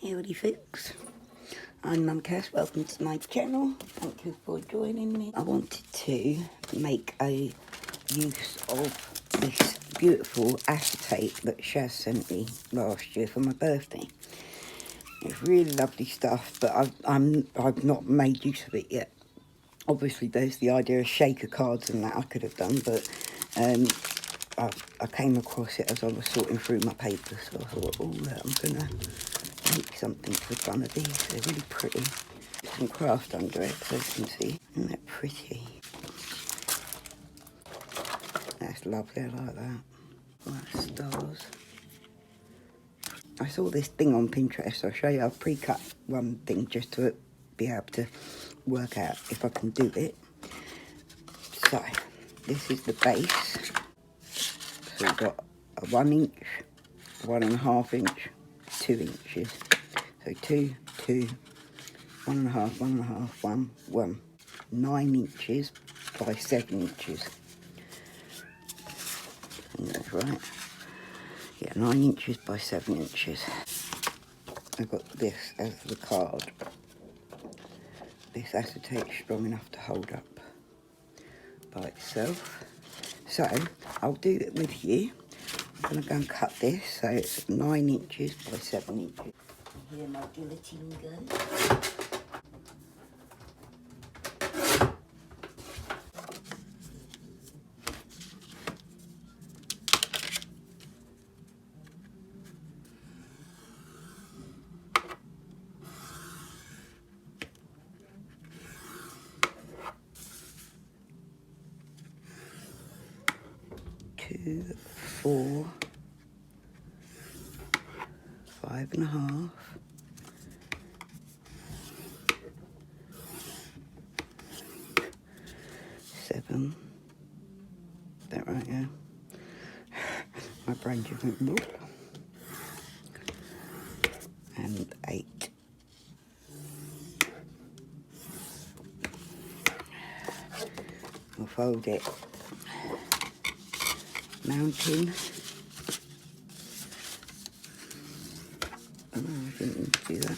Howdy folks, I'm MammaCass, welcome to my channel, thank you for joining me. I wanted to make a use of this beautiful acetate that Shaz sent me last year for my birthday. It's really lovely stuff, but I've not made use of it yet. Obviously there's the idea of shaker cards and that I could have done, but I came across it as I was sorting through my papers, so I thought, oh, I'm gonna make something for fun of these. They're really pretty. There's some craft under it, so you can see. Isn't that pretty? That's lovely, I like that. Like stars. I saw this thing on Pinterest. I'll show you. I've pre-cut one thing just to be able to work out if I can do it. So, this is the base. So we've got a 1 inch, 1.5 inch, 2 inches. So 2, 2, 1.5, 1.5, 1. 9 inches by 7 inches. And that's right. Yeah, 9 inches by 7 inches. I've got this as the card. This acetate is strong enough to hold up by itself. So, I'll do it with you. I'm going to go and cut this, so it's 9 inches by 7 inches. Here my guillotine goes. Two, 4, 5.5, 7. Is that right? Yeah. My brain just went boop. And 8. We'll fold it. Mountain. Oh, I didn't need to do that.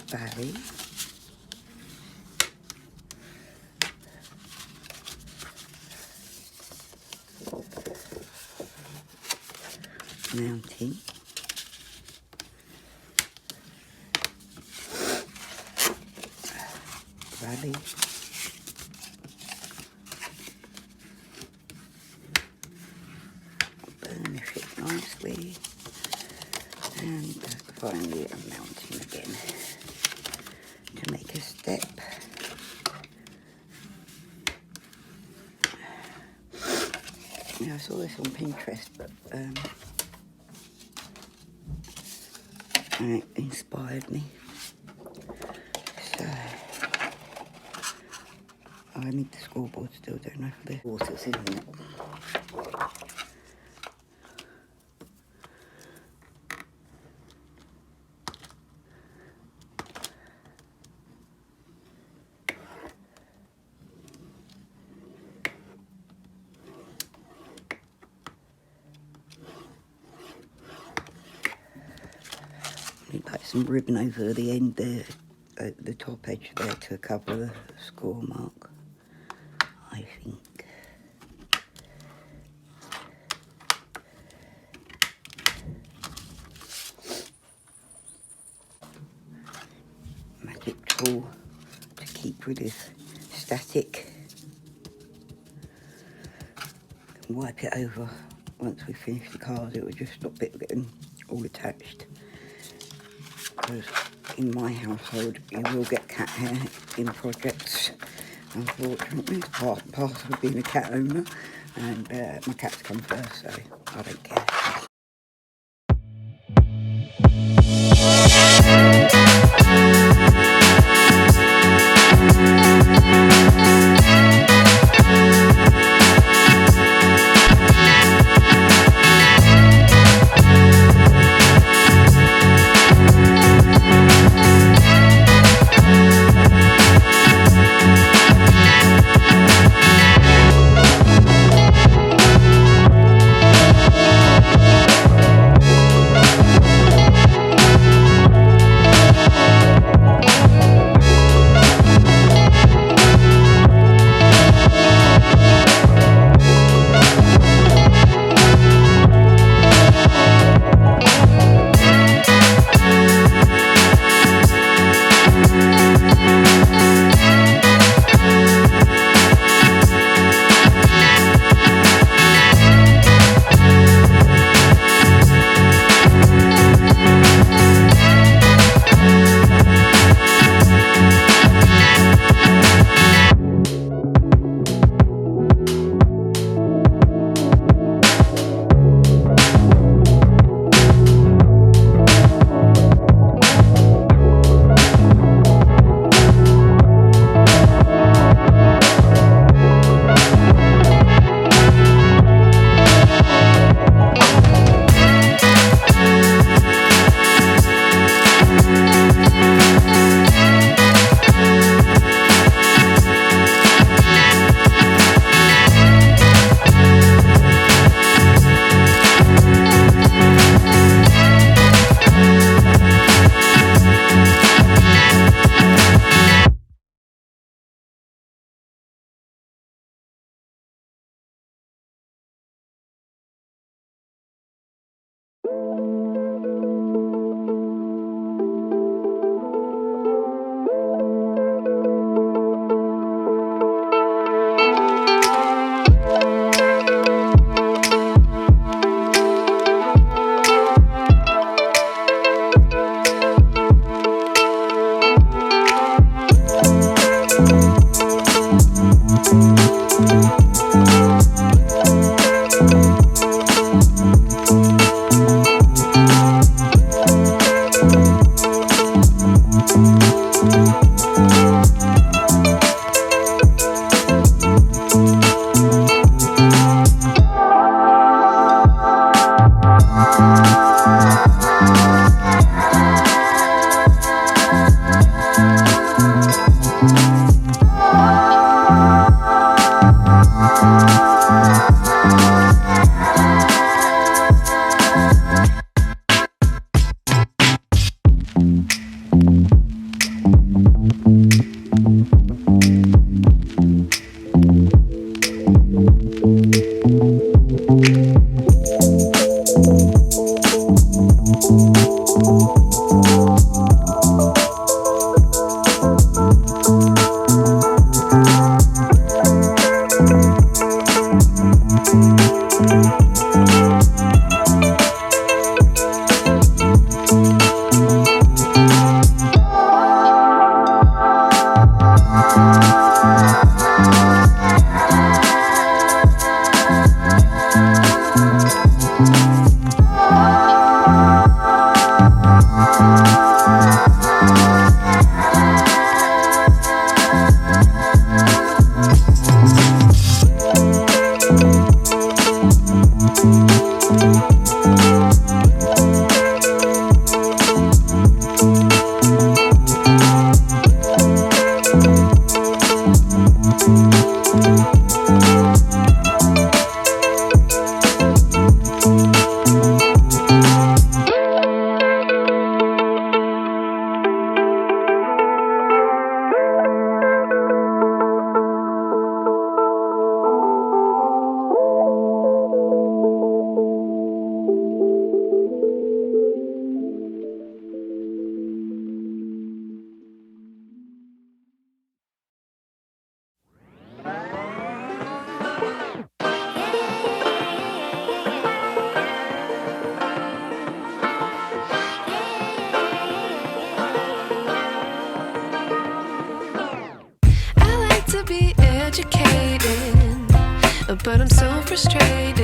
Valley. Mountain. Valley. Burnish it nicely. And finally a mountain again to make a step. Yeah, I saw this on Pinterest, but and it inspired me. So I need the scoreboard still, don't I, for the waters, isn't it? Like some ribbon over the end there, at the top edge there, to cover the score mark, I think. Magic tool to keep rid of static. And wipe it over once we finish the card. It will just stop it getting all attached. Because in my household you will get cat hair in projects, unfortunately. It's part and parcel of being a cat owner, and my cats come first, so I don't care. but I'm so frustrated.